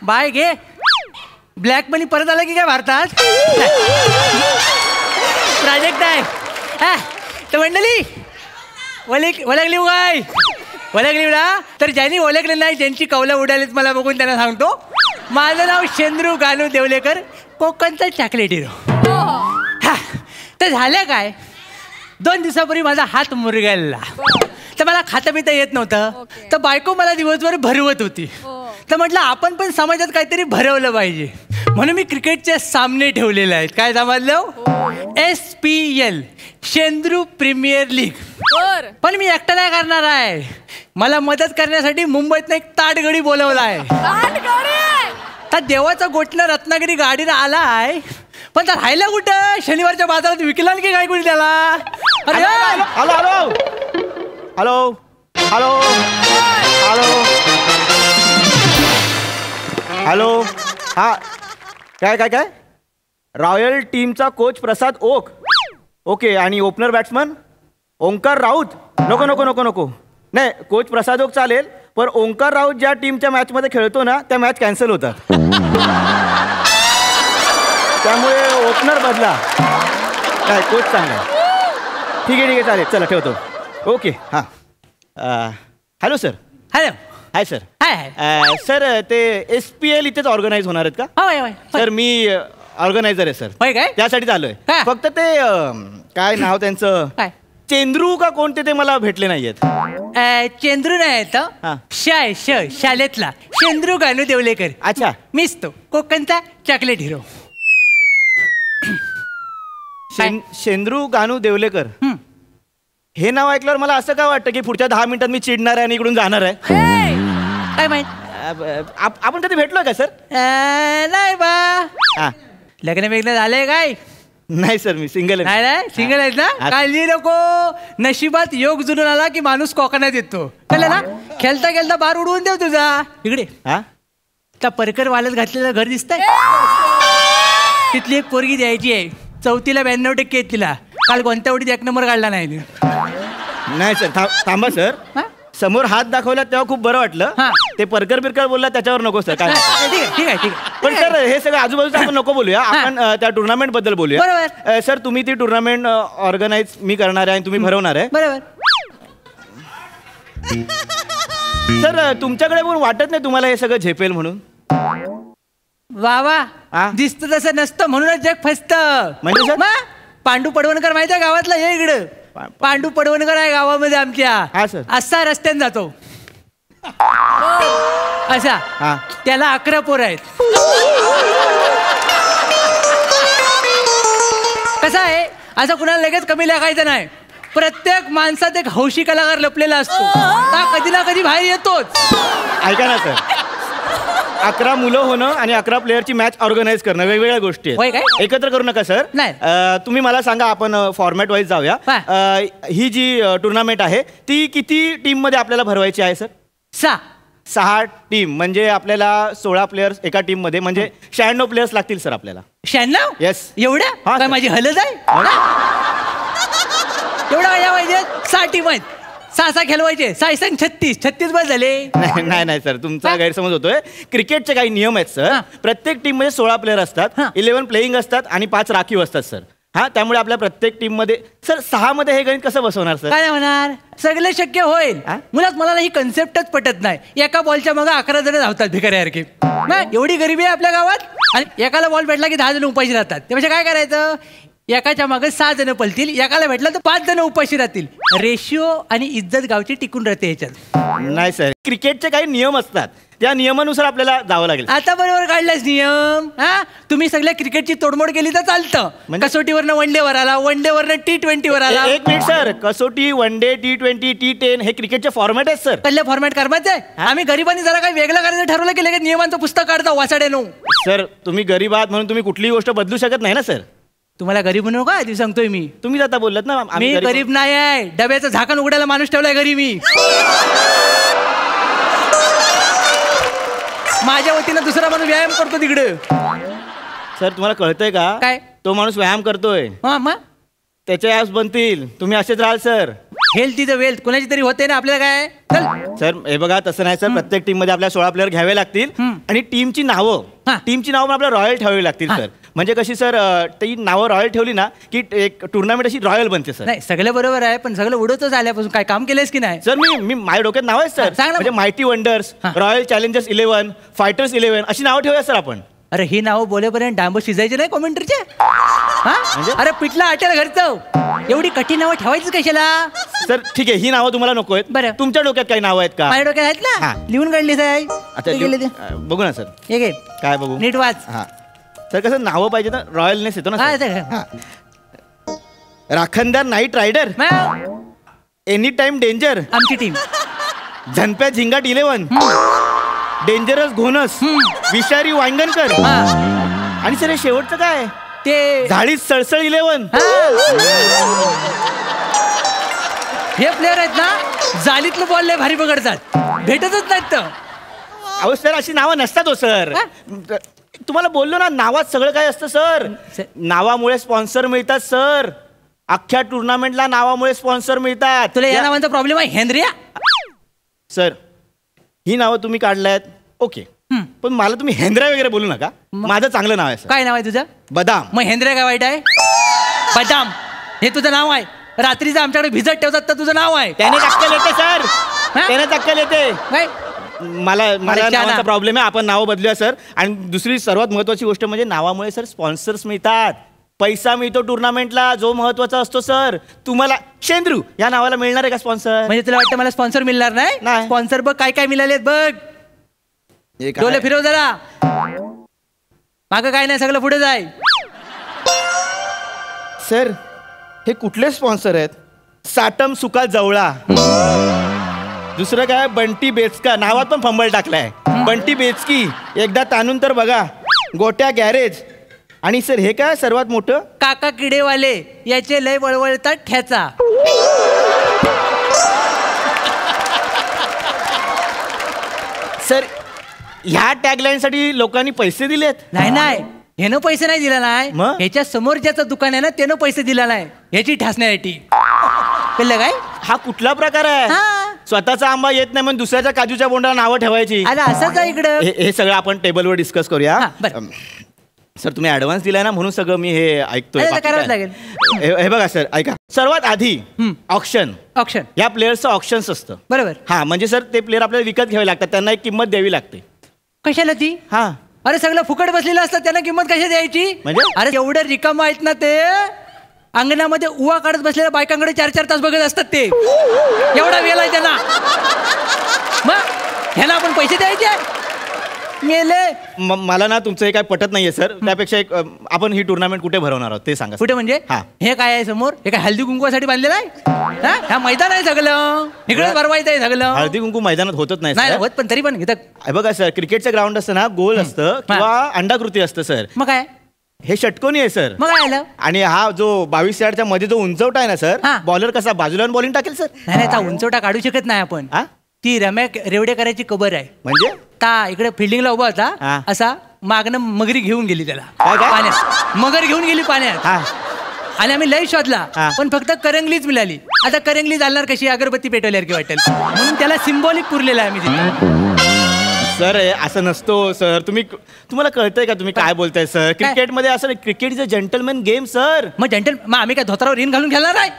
Bye घे. Black मनी परत आला की काय भारतात? प्रोजेक्ट आहे तर मंडळी ओळखली काय? ओळखली ना? तर ज्यांनी ओळखले नाही, ज्यांची कौलं उडालीच मला बघून त्यांना सांगतो, माझं नाव शेंद्रू गानू देवलेकर, कोकणचा चॉकलेट हिरो. हा तर झालं काय, 2 दिवसापूर्वी माझा हात मुरगळला. तर मला खाता पिता येत नव्हतं. तर बायको मला दिवसभर भरवत होती. तर म्हटलं आपण पण समाजात काहीतरी भरवलं पाहिजे, म्हणून मी क्रिकेटचे सामने ठेवलेले आहेत. काय समजलं? SPL शेंद्रू premier league. पण मी एकटा नाही करणार आहे. मला मदत करण्यासाठी मुंबईतनं एक ताटगडी बोलवला आहे. तर देवाचा गोठणं रत्नागिरी गाडीला आला आहे, पण तर राहिला कुठं? शनिवारच्या बाजारात विकला की काय कोणी त्याला? अरे hello hello hello hello hello hello. हा काय काय काय रॉयल टीमचा कोच प्रसाद ओक. ओके. आणि ओपनर बॅट्समन ओंकार राऊत. नको नको नको नको नाही, कोच प्रसाद ओक चालेल, पण ओंकार राऊत ज्या टीमच्या मॅचमध्ये खेळतो ना, त्या मॅच कॅन्सल होतात. त्यामुळे ओपनर बदला. काय कोच चांगला. ठीक आहे चालेल, चला ठेवतो. ओके. हां hello sir. Hello. Hi sir. Hi sir ते SPL इथेच ऑर्गनाईज होणार आहेत का? होय. सर मी ऑर्गनायझर आहे सर. होय काय? त्यासाठीच आलोय. फक्त ते काय नाव त्यांचं, काय चेंद्रू का कोणते ते मला भेटले नाहीयेत. चेंद्रू नाही तर शाळेतला शेंद्रू गानू देवलेकर. अच्छा. मीच तो कोकणचा चॉकलेट हिरो. शेंद्रू गानू देवलेकर. हे नाव ऐकल्यावर मला असं काय वाटतं की पुढच्या 10 मिनिटात मी चिडणार आहे आणि इकडून जाणार आहे. काय माहित आपण कधी भेटलोय का सर? नाही बा. लग्न वेगळं झालंय काय? नाही सर, मी सिंगल आहे. नाही सिंगल आहेत ना? काळजी नको. नशिबात योग जुळून आला की माणूस कोकणात येतो. कळलं ना? खेळता खेळता बार उडवून देव तुझा. इकडे त्या परकर वाल्यात घातलेलं घर दिसतंय, तिथली एक पोरगी द्यायची आहे. 4ला 92% आहेत तिला. काल कोणत्या उडीत 1 नंबर काढला नाही. नाही सर, थांबा सर. समोर हात दाखवला तेव्हा खूप बरं वाटलं. ते परकर बिरकर बोलला त्याच्यावर नको सर. काय ठीक आहे. पण सर हे सगळं आजूबाजूचं आपण नको बोलूया. आपण त्या टुर्नामेंट बद्दल बोलूया. बरोबर. सर तुम्ही ती टुर्नामेंट ऑर्गनाईज मी करणार आहे आणि तुम्ही भरवणार आहे. बरोबर. सर तुमच्याकडे पण वाटत नाही तुम्हाला हे सगळं झेपेल म्हणून? वा दिसतं तसं नसतं, म्हणूनच जग फसतं. म्हणजे सर पांडू पडवणकर माहिती आहे गावातला? हे इकडं पांडू पडवणकर आहे गावामध्ये आमच्या. असा रस्त्याने जातो असा. त्याला 11 पोरं आहेत. कसं आहे, असं कुणाला लगेच कमी लागायचं नाही. प्रत्येक माणसात एक हौशी कलाकार लपलेला असतो. कधी ना कधी बाहेर येतोच. ऐका ना सर, 11 मुलं होणं आणि 11 प्लेयरची मॅच ऑर्गनाईज करणं वेगवेगळ्या गोष्टी आहेत. एकत्र करू नका सर. तुम्ही मला सांगा, आपण फॉर्मॅट वाईज जाऊया. ही जी टुर्नामेंट आहे ती किती टीम मध्ये आपल्याला भरवायची आहे सर? 6 टीम म्हणजे आपल्याला 16 प्लेयर्स एका टीम मध्ये, म्हणजे 96 प्लेयर्स लागतील सर आपल्याला. 96? येस. एवढ्या? माझी हलत आहे एवढा काय पाहिजे? 6 टीम आहेत, 6 खेळवायचे. 6 36 बस झाले. नाही सर, तुमचा गैरसमज होतोय. क्रिकेटचे काही नियम आहेत सर. प्रत्येक टीम मध्ये 16 प्लेयर असतात, 11 प्लेइंग असतात आणि 5 राखीव असतात सर. त्यामुळे आपल्या प्रत्येक टीम मध्ये सर 6 मध्ये हे गणित कसं बसवणार सर? काय होणार? सगळं शक्य होईल. मुळात मला ही कन्सेप्टच पटत नाही. एका बॉलच्या मग 11 जण धावतात भिकाऱ्यासारखे. एवढी गरिबी आहे आपल्या गावात, आणि एकाला बॉल भेटला की 10 जण उपाशी राहतात. त्यापेक्षा काय करायचं, एकाच्या मागे 6 जण पळतील, एकाला भेटला तर 5 जण उपाशी राहतील. रेशिओ आणि इज्जत गावची टिकून राहते ह्याच्यात. नाही सर, क्रिकेटचे काही नियम असतात, त्या नियमानुसार आपल्याला जावं लागेल. आता बरोबर काढलाच नियम. तुम्ही सगळ्या क्रिकेटची तोडमोड केली तर चालतं. कसोटीवरनं वनडेवर आला, वनडेवरनं T20वर आला. एक मिनिट सर, कसोटी, वनडे, T20, T10 हे क्रिकेटचे फॉर्मॅट आहेत सर. कसले फॉर्मॅट करायचं आहे? आम्ही गरिबांनी जरा काही वेगळं करायचं ठरवलं की लगेच नियमांचं पुस्तक काढता वासाडे नो. सर तुम्ही गरीब आहात म्हणून तुम्ही कुठलीही गोष्ट बदलू शकत नाही ना सर. तुम्हाला गरीब म्हणू का आधी सांगतोय मी. तुम्ही आता बोललात ना मी गरीब नाही आहे. डब्याचं झाकण उघडायला माणूस ठेवलाय घरी मी. माझ्या वतीनं दुसरा माणूस व्यायाम करतो तिकडे. सर तुम्हाला कळतंय का? काय? तो माणूस व्यायाम करतोय, त्याचे ॲप्स बनतील, तुम्ही असेच राहाल sir. Health is a wealth. कोणाची तरी होते ना, आपल्याला काय? सर हे बघा, तसं नाही सर. प्रत्येक टीम मध्ये आपल्याला 16 प्लेयर घ्यावे लागतील. आणि टीमची नावं पण आपल्याला रॉयल ठेवावी लागतील सर. म्हणजे कशी सर ती नावं रॉयल ठेवली ना की एक टुर्नामेंट अशी रॉयल बनते सर. नाही सगळं बरोबर आहे, पण सगळं उडतच आल्यापासून काय काम केलंयस की नाही? सर मी माझ्या डोक्यात नाव आहे सर. म्हणजे mighty wonders, royal challengers 11, fighters 11 अशी नावं ठेवूया सर आपण. अरे ही नावं बोलेपर्यंत डांब शिजायचे नाही कॉमेंटरचे. म्हणजे अरे पिठला आटेल घरचं, एवढी कठीण नावं ठेवायची कशाला? सर ठीक आहे, ही नावं तुम्हाला नको आहेत. बरं, तुमच्या डोक्यात काही नावं आहेत का? माझ्या डोक्यात आहेत ना, लिहून काढली साहेब. आता बघू ना सर. हे काय बघू? नीट वाच. सर कसं नावं पाहिजे ना, रॉयलनेस येतो ना. राखणदार knight rider, any time danger आमची टीम, झनप्या झिंगाट 11, डेंजरस घोनस, विषारी वांगणकर, आणि सर हे शेवटचं काय? ते झाडीत सळसळ 11. हे प्लेअर आहेत ना, जालीतलं बॉल लय भारी पकडतात, भेटतच नाहीत तर. अहो सर अशी नावं नसतात हो सर. तुम्हाला बोललो ना, नावात सगळं काय असतं सर. नावामुळे स्पॉन्सर मिळतात सर. अख्ख्या टुर्नामेंटला नावामुळे स्पॉन्सर मिळतात. तुला या नावांचा प्रॉब्लेम आहे हेनरिया? सर ही नावं तुम्ही काढलायत ओके, पण मला तुम्ही हेंद्र्या वगैरे बोलू नका. माझं चांगलं नाव आहे सर. काय नाव आहे तुझं? बदाम. मग हेंद्र्या काय वाईट आहे? बदाम हे तुझं नाव आहे. रात्रीचं आमच्याकडे भिजत ठेवतात तर तुझं नाव आहे. त्याने टक्कल येते सर, त्याने टक्कल येते. काय मला नावाचा प्रॉब्लेम आहे. आपण नावं बदलूया सर. आणि दुसरी सर्वात महत्वाची गोष्ट म्हणजे नावामुळे सर स्पॉन्सर्स मिळतात, पैसा मिळतो टुर्नामेंटला, जो महत्वाचा असतो सर. तुम्हाला शेंद्रू या नावाला मिळणार आहे का स्पॉन्सर? म्हणजे तुला वाटतं मला स्पॉन्सर मिळणार नाही? स्पॉन्सर बघ काय काय मिळालेत बघ. डोले फिरव जरा, मागं काय नाही, सगळं पुढे जाय. सर हे कुठले स्पॉन्सर आहेत? साटम सुका जवळा, दुसरं काय बंटी बेचका, नावात पण फंबल टाकलाय. बंटी बेचकी, एकदा ताणून तर बघा, गोट्या गॅरेज. आणि सर हे काय सर्वात मोठं? काका किडेवाले, याचे लय वळवळतात ठ्याचा. सर ह्या टॅगलाईन साठी लोकांनी पैसे दिलेत? नाही ह्यानं पैसे नाही दिला नाही. ह्याच्या समोर ज्याचं दुकान आहे ना त्यानं पैसे दिला नाही ह्याची ठासण्यासाठी. कळलं काय? हा कुठला प्रकार आहे? स्वतःचा आंबा येत नाही म्हणून दुसऱ्याच्या काजूच्या बोंडाला नावं ठेवायची. अरे असंच आहे इकडं. हे सगळं आपण टेबलवर डिस्कस करूया. सर तुम्ही ऍडव्हान्स दिलाय ना म्हणून सगळं मी हे ऐकतोय. हे बघा सर ऐका, सर्वात आधी ऑक्शन या प्लेयर्सचं ऑप्शन्स असतं. बरोबर. हा म्हणजे सर ते प्लेयर आपल्याला विकत घ्यावे लागतात, त्यांना एक किंमत द्यावी लागते. कशाला ती? अरे सगळं फुकट बसलेलं असतं, त्यांना किंमत कशी द्यायची? म्हणजे अरे एवढं रिकाम आहेत ना ते, अंगणामध्ये उवा काढत बसलेल्या बायकांकडे 4-4 तास बघत असतात ते. एवढा वेळ आहे त्यांना. मग ह्याला आपण पैसे द्यायचे? मेले. मला ना तुमचं हे काय पटत नाहीये सर. त्यापेक्षा एक आपण ही टुर्नामेंट कुठे भरवणार आहोत ते सांगा. कुठे म्हणजे? हे काय आहे समोर? हे काय हळदी कुंकवासाठी बांधलेलं आहे? हा मैदान आहे सगळं, इकडे भरवायचं आहे सगळं. हळदी कुंकू मैदानात होतच नाही होत, पण तरी पण इथं बघा सर, क्रिकेटचं ग्राउंड असतं ना, गोल असतं किंवा अंडाकृती असतं सर. मग काय? हे षटकोनी आहे सर. मग काय? आणि हा जो 22 यार्डच्या मध्ये जो उंचवटा आहे ना सर, बॉलर कसा बाजूला बॉलिंग टाकेल सर? नाही उंचवटा काढू शकत नाही आपण. ती रम्या रेवडेकरांची कबर आहे. म्हणजे इकडे फिल्डिंगला उभा होता, असा मागणं मगरी घेऊन गेली त्याला पाण्यात. मगर घेऊन गेली पाण्यात आणि आम्ही लय शोधला पण फक्त करंगलीच मिळाली. आता करंगली जाणार कशी? अगरबत्ती पेटवल्यासारखी वाटेल म्हणून त्याला सिम्बॉलिक पुरलेला आहे आम्ही. सर असं नसतो सर. तुम्हाला कळतंय का तुम्ही काय बोलताय सर? क्रिकेटमध्ये असं, cricket is a gentleman game sir. मग आम्ही काय धोत्रावर इन घालून खेळणार आहे?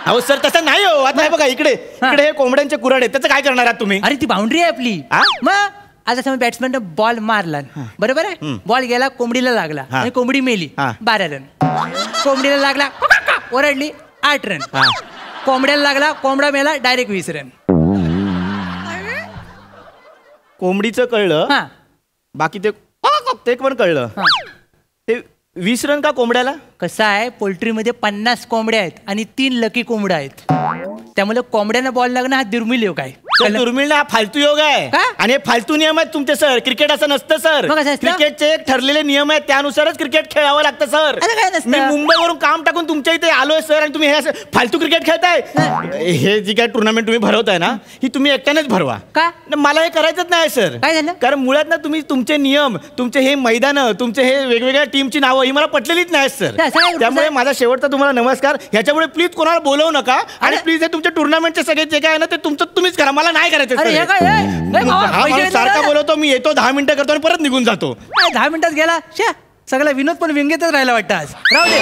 अहो सर तसं नाही हो. आता बघा इकडे हे कोंबड्यांचे कुऱ्हाड आहेत, त्याचं काय करणार आहात तुम्ही? अरे ती बाउंड्री आहे आपली. मग आता समजा बॅट्समॅन बॉल मारला, बरोबर आहे, बॉल गेला कोंबडीला लागला आणि कोंबडी मेली, 12 रन. कोंबडीला लागला, ओरडली, 8 रन. कोंबड्याला लागला, कोंबडा मेला, डायरेक्ट 20 रन. कोंबडीचं कळलं, बाकी ते पण कळलं. ते 20 रन का कोंबड्याला? कसं आहे, पोल्ट्रीमध्ये 50 कोंबड्या आहेत आणि 3 लकी कोंबड्या आहेत, त्यामुळे कोंबड्यांना बॉल लागणं हा दुर्मिळ योग आहे. दुर्मिळ हा फालतू योग आहे. आणि हे फालतू नियम आहेत तुमचे सर. क्रिकेट असं नसतं सर. क्रिकेटचे एक ठरलेले नियम आहेत, त्यानुसारच क्रिकेट खेळावं लागतं सर. मी मुंबईवरून काम टाकून तुमच्या इथे आलोय सर आणि तुम्ही हे असं फालतू क्रिकेट खेळताय. हे जी काय टुर्नामेंट तुम्ही भरवताय ना, ही तुम्ही एकट्यानेच भरवा. मला हे करायचंच नाही सर. काय झालं? कारण मुळात ना तुम्ही तुमचे नियम, तुमचे हे मैदान, तुमचे हे वेगवेगळ्या टीमची नावं ही मला पटलेलीच नाही सर. त्यामुळे माझा शेवटचा तुम्हाला नमस्कार. ह्याच्यामुळे प्लीज कोणाला बोलवू नका आणि प्लीज हे तुमच्या टुर्नामेंटचे सगळे जे काय आहे ना ते तुमचं तुम्हीच करा. मला मला नाही करायचं अरे हे काय हा माणूस सारखा बोलवतो, मी येतो 10 मिनिटं करतो आणि परत निघून जातो. 10 मिनिटात गेला सगळा विनोद पण व्यंगेतच राहिला वाटतं आज. राहू दे.